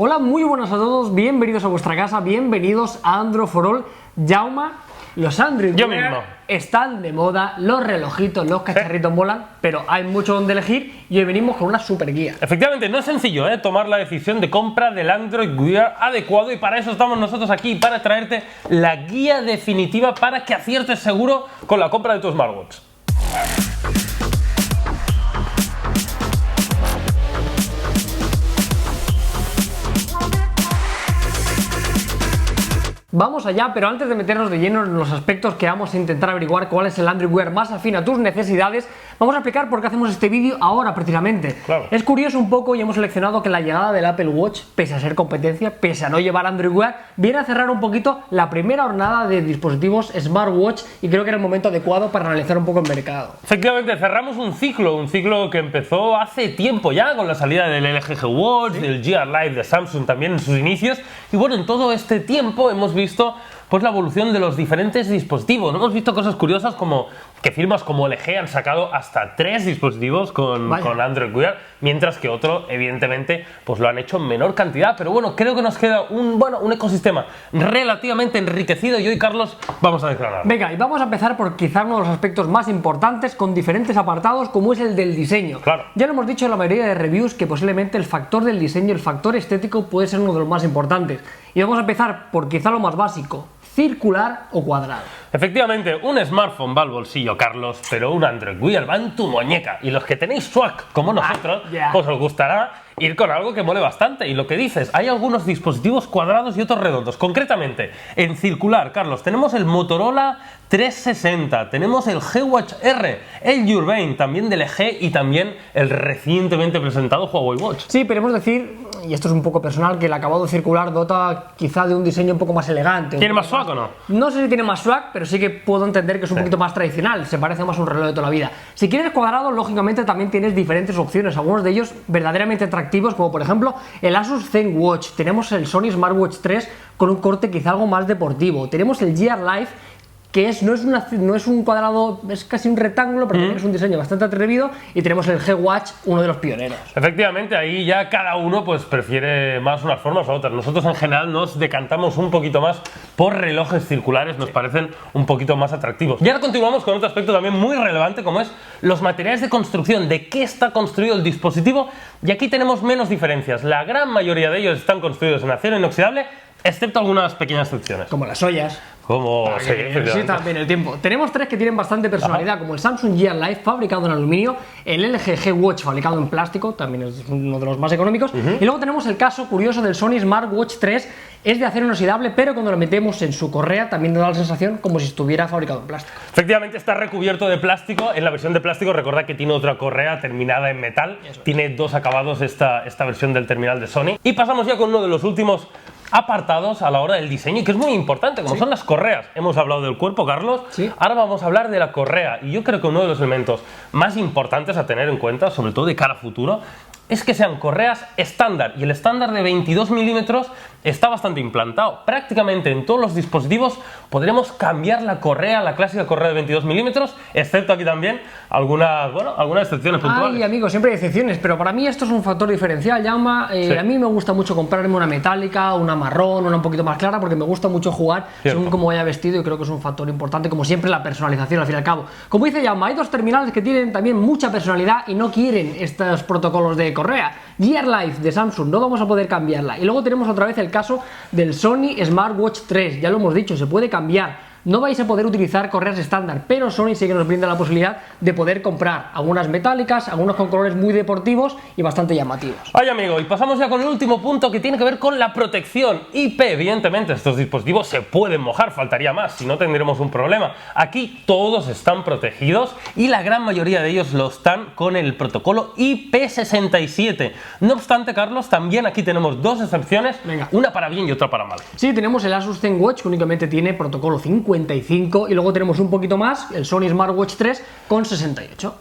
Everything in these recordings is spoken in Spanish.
Hola, muy buenas a todos, bienvenidos a vuestra casa, bienvenidos a Android for All. Jaume, los Android Wear están de moda, los relojitos, los cacharritos molan, pero hay mucho donde elegir y hoy venimos con una super guía. Efectivamente, no es sencillo tomar la decisión de compra del Android Wear adecuado, y para eso estamos nosotros aquí, para traerte la guía definitiva para que aciertes seguro con la compra de tu smartwatch. Vamos allá, pero antes de meternos de lleno en los aspectos que vamos a intentar averiguar cuál es el Android Wear más afín a tus necesidades, vamos a explicar por qué hacemos este vídeo ahora precisamente. Claro. Es curioso un poco y hemos seleccionado que la llegada del Apple Watch, pese a ser competencia, pese a no llevar Android Wear, viene a cerrar un poquito la primera jornada de dispositivos smartwatch y creo que era el momento adecuado para analizar un poco el mercado. Efectivamente, cerramos un ciclo que empezó hace tiempo ya con la salida del LG G Watch, del GR Live de Samsung también en sus inicios, y bueno, en todo este tiempo hemos visto pues la evolución de los diferentes dispositivos. Hemos visto cosas curiosas como que firmas como LG han sacado hasta 3 dispositivos con Android Wear, mientras que otro, evidentemente, pues lo han hecho en menor cantidad. Pero bueno, creo que nos queda un ecosistema relativamente enriquecido y hoy, Carlos, vamos a declarar. Venga, y vamos a empezar por quizá uno de los aspectos más importantes con diferentes apartados, como es el del diseño. Claro. Ya lo hemos dicho en la mayoría de reviews que posiblemente el factor del diseño, el factor estético puede ser uno de los más importantes. Y vamos a empezar por quizá lo más básico: circular o cuadrado. Efectivamente, un smartphone va al bolsillo, Carlos, pero un Android Wear va en tu muñeca. Y los que tenéis swag como nosotros, pues os gustará ir con algo que mole bastante. Y lo que dices, hay algunos dispositivos cuadrados y otros redondos. Concretamente, en circular, Carlos, tenemos el Motorola 360, tenemos el G-Watch R, el Urbane, también del LG, y también el recientemente presentado Huawei Watch. Sí, pero hemos de decir, y esto es un poco personal, que el acabado circular dota quizá de un diseño un poco más elegante. ¿Tiene más swag o no? No sé si tiene más swag, pero sí que puedo entender que es un poquito más tradicional, se parece más a un reloj de toda la vida. Si quieres cuadrado, lógicamente también tienes diferentes opciones, algunos de ellos verdaderamente atractivos, como por ejemplo el Asus ZenWatch, tenemos el Sony Smartwatch 3 con un corte quizá algo más deportivo, tenemos el GR Live, que no es un cuadrado, es casi un rectángulo, pero también es un diseño bastante atrevido, y tenemos el G-Watch, uno de los pioneros. Efectivamente, ahí ya cada uno pues prefiere más unas formas u otras. Nosotros en general nos decantamos un poquito más por relojes circulares, nos parecen un poquito más atractivos. Y ahora continuamos con otro aspecto también muy relevante, como es los materiales de construcción, de qué está construido el dispositivo, y aquí tenemos menos diferencias. La gran mayoría de ellos están construidos en acero inoxidable, excepto algunas pequeñas excepciones. Como las ollas. Como sí, también el tiempo. Tenemos 3 que tienen bastante personalidad, como el Samsung GR Live, fabricado en aluminio, el LG G-Watch, fabricado en plástico, también es uno de los más económicos, y luego tenemos el caso curioso del Sony Smartwatch 3, es de acero inoxidable, pero cuando lo metemos en su correa también nos da la sensación como si estuviera fabricado en plástico. Efectivamente, está recubierto de plástico. En la versión de plástico, recordad que tiene otra correa terminada en metal. Tiene 2 acabados esta versión del terminal de Sony. Y pasamos ya con uno de los últimos apartados a la hora del diseño, y que es muy importante, como son las correas. Hemos hablado del cuerpo, Carlos, ahora vamos a hablar de la correa, y yo creo que uno de los elementos más importantes a tener en cuenta, sobre todo de cara a futuro, es que sean correas estándar, y el estándar de 22 milímetros está bastante implantado. Prácticamente en todos los dispositivos podremos cambiar la correa, la clásica correa de 22 milímetros, excepto aquí también algunas excepciones puntuales. Ay, amigos, siempre hay excepciones, pero para mí esto es un factor diferencial, Jaume. A mí me gusta mucho comprarme una metálica, una marrón, una un poquito más clara, porque me gusta mucho jugar según cómo vaya vestido, y creo que es un factor importante, como siempre, la personalización al fin y al cabo. Como dice Jaume, hay 2 terminales que tienen también mucha personalidad y no quieren estos protocolos de correa. GR Live de Samsung, no vamos a poder cambiarla. Y luego tenemos otra vez el caso del Sony Smartwatch 3, ya lo hemos dicho, se puede cambiar. No vais a poder utilizar correas estándar, pero Sony sí que nos brinda la posibilidad de poder comprar algunas metálicas, algunos con colores muy deportivos y bastante llamativos. Ay, amigo, y pasamos ya con el último punto, que tiene que ver con la protección IP. Evidentemente, estos dispositivos se pueden mojar, faltaría más, si no tendremos un problema. Aquí todos están protegidos, y la gran mayoría de ellos lo están con el protocolo IP67. No obstante, Carlos, también aquí tenemos 2 excepciones, una para bien y otra para mal. Sí, tenemos el Asus ZenWatch, que únicamente tiene protocolo 55, y luego tenemos un poquito más, el Sony Smartwatch 3 con 68.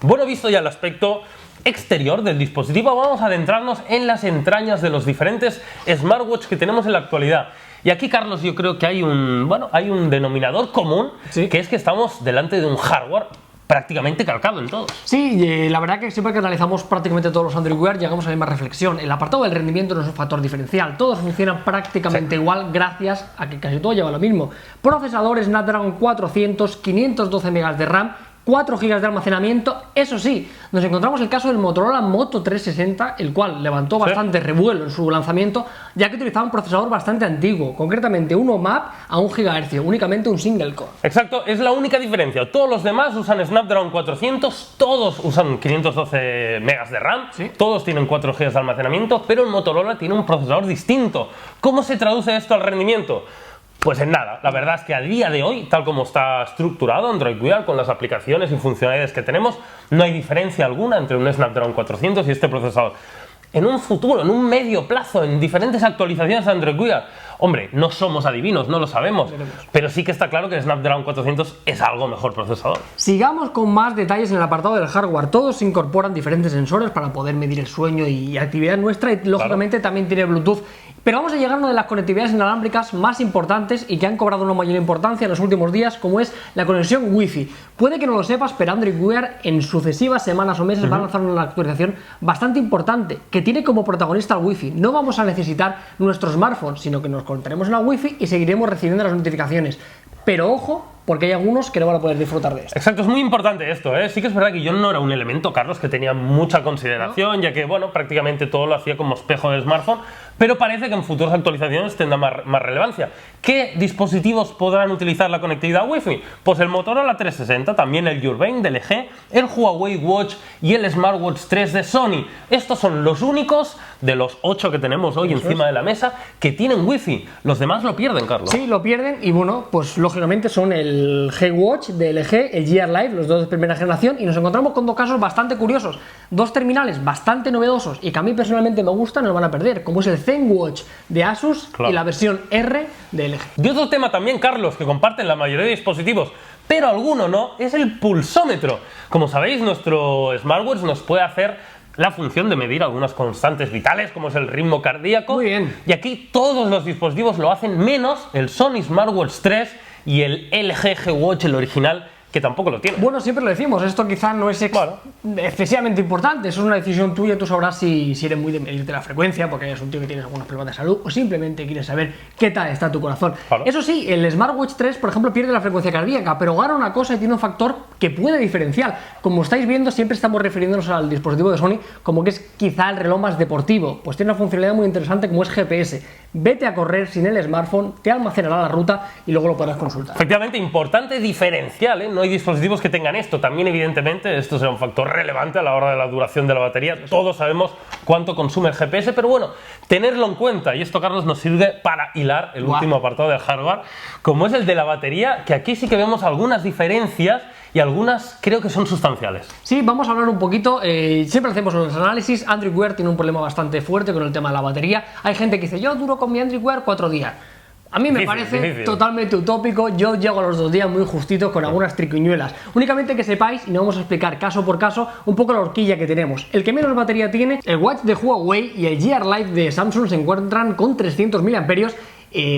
Bueno, visto ya el aspecto exterior del dispositivo, vamos a adentrarnos en las entrañas de los diferentes smartwatch que tenemos en la actualidad. Y aquí, Carlos, yo creo que hay un denominador común, que es que estamos delante de un hardware prácticamente calcado en todos. Sí, la verdad que siempre que analizamos prácticamente todos los Android Wear llegamos a la misma reflexión. El apartado del rendimiento no es un factor diferencial, todos funcionan prácticamente igual gracias a que casi todo lleva lo mismo. Procesador Snapdragon 400, 512 MB de RAM, 4 GB de almacenamiento. Eso sí, nos encontramos el caso del Motorola Moto 360, el cual levantó bastante revuelo en su lanzamiento, ya que utilizaba un procesador bastante antiguo, concretamente un OMAP a 1 GHz, únicamente un single core. Exacto, es la única diferencia. Todos los demás usan Snapdragon 400, todos usan 512 MB de RAM, todos tienen 4 GB de almacenamiento, pero el Motorola tiene un procesador distinto. ¿Cómo se traduce esto al rendimiento? Pues en nada, la verdad es que a día de hoy, tal como está estructurado Android Wear con las aplicaciones y funcionalidades que tenemos, no hay diferencia alguna entre un Snapdragon 400 y este procesador. En un futuro, en un medio plazo, en diferentes actualizaciones de Android Wear, hombre, no somos adivinos, no lo sabemos, pero sí que está claro que el Snapdragon 400 es algo mejor procesador. Sigamos con más detalles en el apartado del hardware. Todos incorporan diferentes sensores para poder medir el sueño y actividad nuestra, y lógicamente también tiene Bluetooth. Pero vamos a llegar a una de las conectividades inalámbricas más importantes y que han cobrado una mayor importancia en los últimos días, como es la conexión Wi-Fi. Puede que no lo sepas, pero Android Wear en sucesivas semanas o meses va a lanzar una actualización bastante importante que tiene como protagonista el Wi-Fi. No vamos a necesitar nuestro smartphone, sino que nos conectaremos en la Wi-Fi y seguiremos recibiendo las notificaciones. Pero ojo, porque hay algunos que no van a poder disfrutar de esto. Exacto, es muy importante esto, ¿eh? Sí que es verdad que yo no era un elemento, Carlos, que tenía mucha consideración, ya que, bueno, prácticamente todo lo hacía como espejo del smartphone, pero parece que en futuras actualizaciones tendrá más relevancia. ¿Qué dispositivos podrán utilizar la conectividad Wi-Fi? Pues el Motorola 360, también el Urbane de LG, el Huawei Watch y el Smartwatch 3 de Sony. Estos son los únicos de los 8 que tenemos hoy encima de la mesa que tienen Wi-Fi. Los demás lo pierden, Carlos. Sí, lo pierden, y bueno, pues lógicamente son el G-Watch de LG, el GR Live, los dos de primera generación, y nos encontramos con dos casos bastante curiosos. Dos terminales bastante novedosos y que a mí personalmente me gustan, no lo van a perder, como es el ZenWatch de Asus y la versión R de LG. Y otro tema también, Carlos, que comparten la mayoría de dispositivos, pero alguno no, es el pulsómetro. Como sabéis, nuestro smartwatch nos puede hacer la función de medir algunas constantes vitales, como es el ritmo cardíaco. Muy bien. Y aquí todos los dispositivos lo hacen, menos el Sony Smartwatch 3 y el LG G-Watch, el original, que tampoco lo tiene. Bueno, siempre lo decimos, esto quizá no es excesivamente importante, eso es una decisión tuya, tú sabrás si eres muy de medirte la frecuencia, porque eres un tío que tienes algunos problemas de salud, o simplemente quieres saber qué tal está tu corazón. Eso sí, el Smartwatch 3, por ejemplo, pierde la frecuencia cardíaca, pero gana una cosa y tiene un factor que puede diferenciar. Como estáis viendo, siempre estamos refiriéndonos al dispositivo de Sony como que es quizá el reloj más deportivo, pues tiene una funcionalidad muy interesante como es GPS. Vete a correr sin el smartphone, te almacenará la ruta y luego lo podrás consultar. Efectivamente, importante diferencial, ¿eh? No hay dispositivos que tengan esto. También, evidentemente, esto será un factor relevante a la hora de la duración de la batería. Todos sabemos cuánto consume el GPS, pero bueno, tenerlo en cuenta. Y esto, Carlos, nos sirve para hilar el último apartado del hardware, como es el de la batería, que aquí sí que vemos algunas diferencias y algunas creo que son sustanciales. Sí, vamos a hablar un poquito, siempre hacemos los análisis. Android Wear tiene un problema bastante fuerte con el tema de la batería. Hay gente que dice, yo duro con mi Android Wear 4 días. A mí me parece totalmente utópico, yo llego a los 2 días muy justitos con algunas triquiñuelas. Únicamente que sepáis, y no vamos a explicar caso por caso, un poco la horquilla que tenemos. El que menos batería tiene, el Watch de Huawei y el GR Live de Samsung se encuentran con 300 mAh,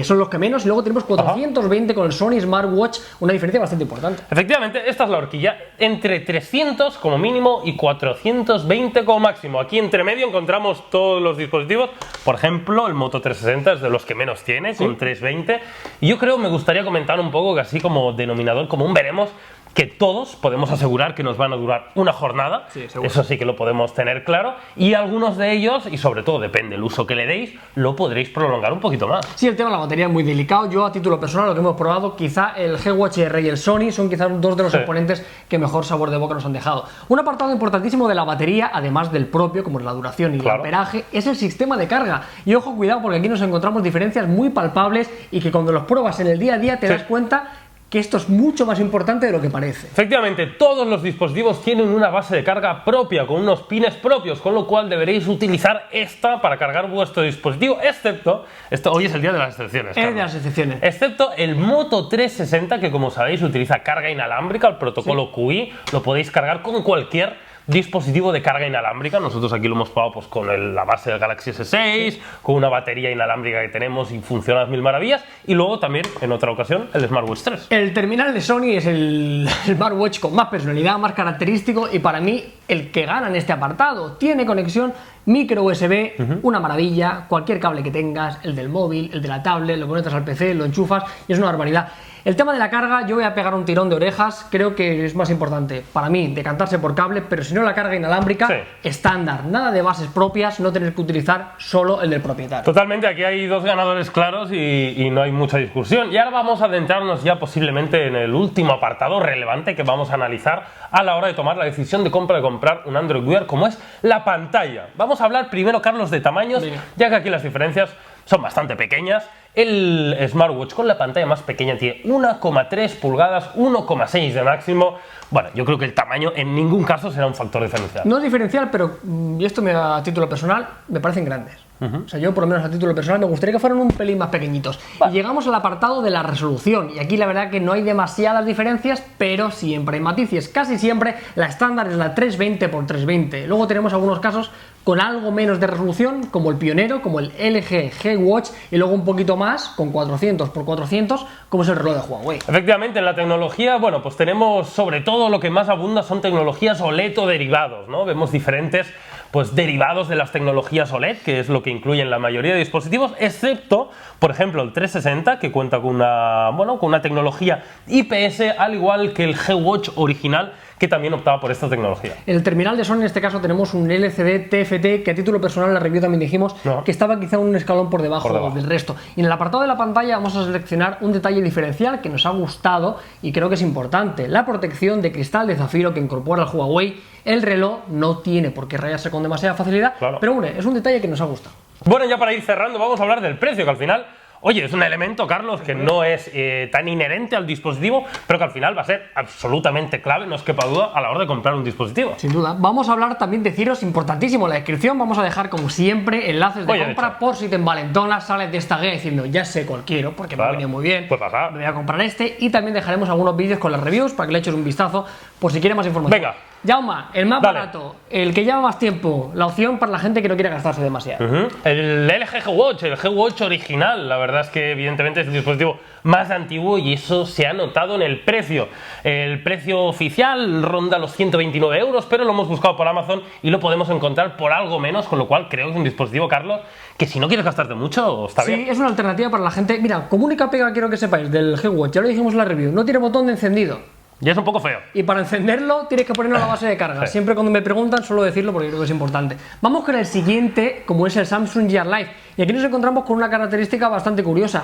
son los que menos, y luego tenemos 420 con el Sony Smartwatch, una diferencia bastante importante. Efectivamente, esta es la horquilla, entre 300 como mínimo y 420 como máximo. Aquí entre medio encontramos todos los dispositivos, por ejemplo, el Moto 360 es de los que menos tiene, con 320, y yo creo, me gustaría comentar un poco que así como denominador común veremos que todos podemos asegurar que nos van a durar una jornada, eso sí que lo podemos tener claro, y algunos de ellos, y sobre todo depende del uso que le deis, lo podréis prolongar un poquito más. Sí, el tema de la batería es muy delicado. Yo, a título personal, lo que hemos probado, quizá el G-Watch R y el Sony son quizás dos de los exponentes que mejor sabor de boca nos han dejado. Un apartado importantísimo de la batería, además del propio, como es la duración y el amperaje, es el sistema de carga. Y ojo, cuidado, porque aquí nos encontramos diferencias muy palpables y que cuando los pruebas en el día a día te das cuenta que esto es mucho más importante de lo que parece. Efectivamente, todos los dispositivos tienen una base de carga propia, con unos pines propios, con lo cual deberéis utilizar esta para cargar vuestro dispositivo, excepto, hoy es el día de las excepciones, es de las excepciones. Excepto el Moto 360, que como sabéis utiliza carga inalámbrica, el protocolo QI, lo podéis cargar con cualquier dispositivo de carga inalámbrica. Nosotros aquí lo hemos probado pues, con la base del Galaxy S6, con una batería inalámbrica que tenemos y funciona a mil maravillas. Y luego también, en otra ocasión, el Smartwatch 3. El terminal de Sony es el smartwatch con más personalidad, más característico y para mí el que gana en este apartado. Tiene conexión micro USB, una maravilla, cualquier cable que tengas, el del móvil, el de la tablet, lo conectas al PC, lo enchufas y es una barbaridad. El tema de la carga, yo voy a pegar un tirón de orejas, creo que es más importante para mí decantarse por cable, pero si no la carga inalámbrica, estándar, nada de bases propias, no tener que utilizar solo el del propietario. Totalmente, aquí hay dos ganadores claros y no hay mucha discusión. Y ahora vamos a adentrarnos ya posiblemente en el último apartado relevante que vamos a analizar a la hora de tomar la decisión de comprar un Android Wear, como es la pantalla. Vamos a hablar primero, Carlos, de tamaños, ya que aquí las diferencias son bastante pequeñas. El smartwatch con la pantalla más pequeña tiene 1,3 pulgadas, 1,6 de máximo. Bueno, yo creo que el tamaño en ningún caso será un factor diferencial. No es diferencial, pero, y esto a título personal, me parecen grandes. O sea, yo por lo menos a título personal me gustaría que fueran un pelín más pequeñitos. Y llegamos al apartado de la resolución, y aquí la verdad que no hay demasiadas diferencias, pero siempre hay matices. Casi siempre la estándar es la 320x320. Luego tenemos algunos casos con algo menos de resolución, como el pionero, como el LG G-Watch, y luego un poquito más, con 400x400, como es el reloj de Huawei. Efectivamente, en la tecnología, bueno, pues tenemos sobre todo lo que más abunda son tecnologías OLED o derivados, ¿no? Vemos diferentes pues derivados de las tecnologías OLED, que es lo que incluyen la mayoría de dispositivos, excepto, por ejemplo, el 360, que cuenta con una tecnología IPS, al igual que el G-Watch original, que también optaba por esta tecnología. En el terminal de Sony, en este caso, tenemos un LCD TFT, que a título personal en la review también dijimos que estaba quizá un escalón por debajo del resto. Y en el apartado de la pantalla vamos a seleccionar un detalle diferencial que nos ha gustado y creo que es importante: la protección de cristal de zafiro que incorpora el Huawei. El reloj no tiene por qué rayarse con demasiada facilidad, pero hombre, es un detalle que nos ha gustado. Bueno, ya para ir cerrando, vamos a hablar del precio, que al final, oye, es un elemento, Carlos, que no es tan inherente al dispositivo, pero que al final va a ser absolutamente clave, no os quepa duda, a la hora de comprar un dispositivo. Sin duda. Vamos a hablar también de giros, importantísimo en la descripción. Vamos a dejar, como siempre, enlaces de compra por si te envalentonas, sales de esta guía diciendo ya sé cuál quiero, porque me ha venido muy bien, puede pasar. Me voy a comprar este. Y también dejaremos algunos vídeos con las reviews para que le eches un vistazo por si quieres más información. Venga. Jauma, el más barato, el que lleva más tiempo, la opción para la gente que no quiere gastarse demasiado. El LG G-Watch, el G-Watch original, la verdad es que evidentemente es el dispositivo más antiguo y eso se ha notado en el precio. El precio oficial ronda los 129 euros, pero lo hemos buscado por Amazon y lo podemos encontrar por algo menos, con lo cual creo que es un dispositivo, Carlos, que si no quieres gastarte mucho, está bien. Sí, es una alternativa para la gente. Mira, como única pega quiero que sepáis del G-Watch, ya lo dijimos en la review, no tiene botón de encendido. Ya es un poco feo. Y para encenderlo tienes que ponerlo a la base de carga. Siempre cuando me preguntan suelo decirlo porque creo que es importante. Vamos con el siguiente, como es el Samsung Gear Live. Y aquí nos encontramos con una característica bastante curiosa.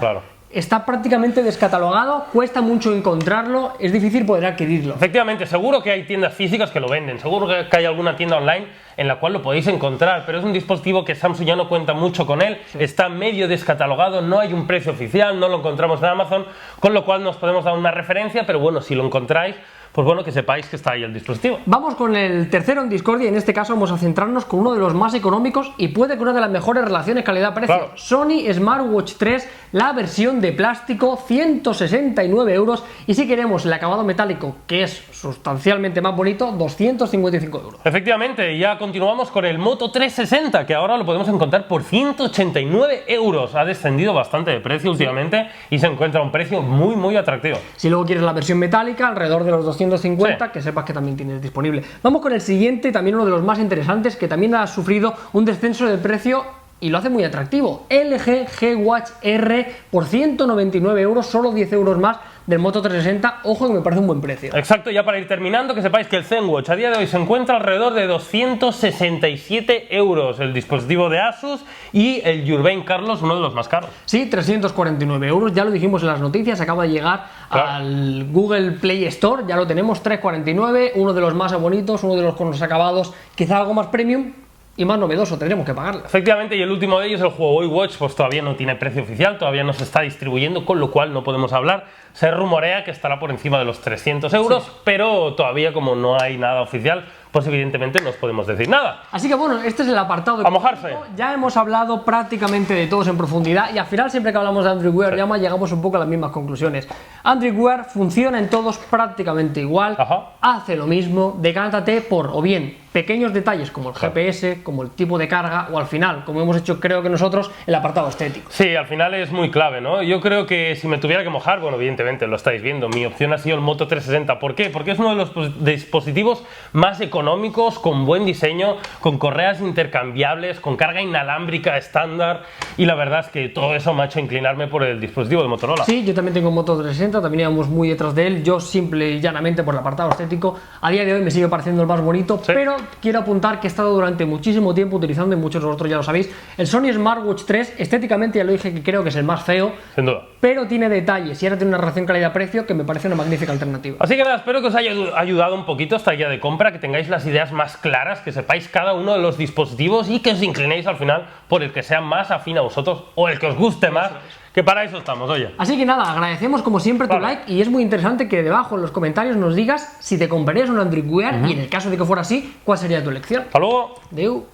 Está prácticamente descatalogado, cuesta mucho encontrarlo, es difícil poder adquirirlo. Efectivamente, seguro que hay tiendas físicas que lo venden, seguro que hay alguna tienda online en la cual lo podéis encontrar, pero es un dispositivo que Samsung ya no cuenta mucho con él, está medio descatalogado, no hay un precio oficial, no lo encontramos en Amazon, con lo cual nos podemos dar una referencia, pero bueno, si lo encontráis, pues bueno, que sepáis que está ahí el dispositivo. Vamos con el tercero en discordia y en este caso vamos a centrarnos con uno de los más económicos y puede que una de las mejores relaciones calidad-precio. Sony Smartwatch 3, la versión de plástico, 169 euros, y si queremos el acabado metálico, que es sustancialmente más bonito, 255 euros. Efectivamente, ya continuamos con el Moto 360, que ahora lo podemos encontrar por 189 euros. Ha descendido bastante de precio últimamente y se encuentra a un precio muy atractivo. Si luego quieres la versión metálica, alrededor de los 250, que sepas que también tienes disponible. Vamos con el siguiente, también uno de los más interesantes, que también ha sufrido un descenso de precio y lo hace muy atractivo. LG G-Watch R por 199 euros, solo 10 euros más del Moto 360, ojo que me parece un buen precio. Exacto, ya para ir terminando, que sepáis que el ZenWatch a día de hoy se encuentra alrededor de 267 euros, el dispositivo de Asus, y el Urbane, Carlos, uno de los más caros. Sí, 349 euros, ya lo dijimos en las noticias, acaba de llegar al Google Play Store, ya lo tenemos, 349, uno de los más bonitos, uno de los con los acabados quizá algo más premium y más novedoso, tendremos que pagarlo. Efectivamente, y el último de ellos, el Huawei Watch, pues todavía no tiene precio oficial, todavía no se está distribuyendo, con lo cual no podemos hablar. Se rumorea que estará por encima de los 300 euros, pero todavía como no hay nada oficial, pues evidentemente no os podemos decir nada. Así que bueno, este es el apartado de... A mojarse. Ya hemos hablado prácticamente de todos en profundidad y al final siempre que hablamos de Android Wear llegamos un poco a las mismas conclusiones. Android Wear funciona en todos prácticamente igual, hace lo mismo, decántate por o bien pequeños detalles como el GPS, como el tipo de carga o al final, como hemos hecho creo que nosotros, el apartado estético. Sí, al final es muy clave, ¿no? Yo creo que si me tuviera que mojar, bueno, evidentemente lo estáis viendo, mi opción ha sido el Moto 360. ¿Por qué? Porque es uno de los dispositivos más económicos, con buen diseño, con correas intercambiables, con carga inalámbrica estándar, y la verdad es que todo eso me ha hecho inclinarme por el dispositivo de Motorola. Sí, yo también tengo un Moto 360, también íbamos muy detrás de él, yo simple y llanamente por el apartado estético, a día de hoy me sigue pareciendo el más bonito, sí. Pero quiero apuntar que he estado durante muchísimo tiempo utilizando, y muchos de vosotros ya lo sabéis, el Sony Smartwatch 3, estéticamente ya lo dije que creo que es el más feo, sin duda, pero tiene detalles y ahora tiene una relación calidad-precio que me parece una magnífica alternativa. Así que nada, espero que os haya ayudado un poquito esta guía de compra, que tengáis las ideas más claras, que sepáis cada uno de los dispositivos y que os inclinéis al final por el que sea más afín a vosotros o el que os guste más. Que para eso estamos, oye. Así que nada, agradecemos como siempre tu like y es muy interesante que debajo en los comentarios nos digas si te comprarías un Android Wear y en el caso de que fuera así, ¿cuál sería tu elección? Hasta luego. Adeu.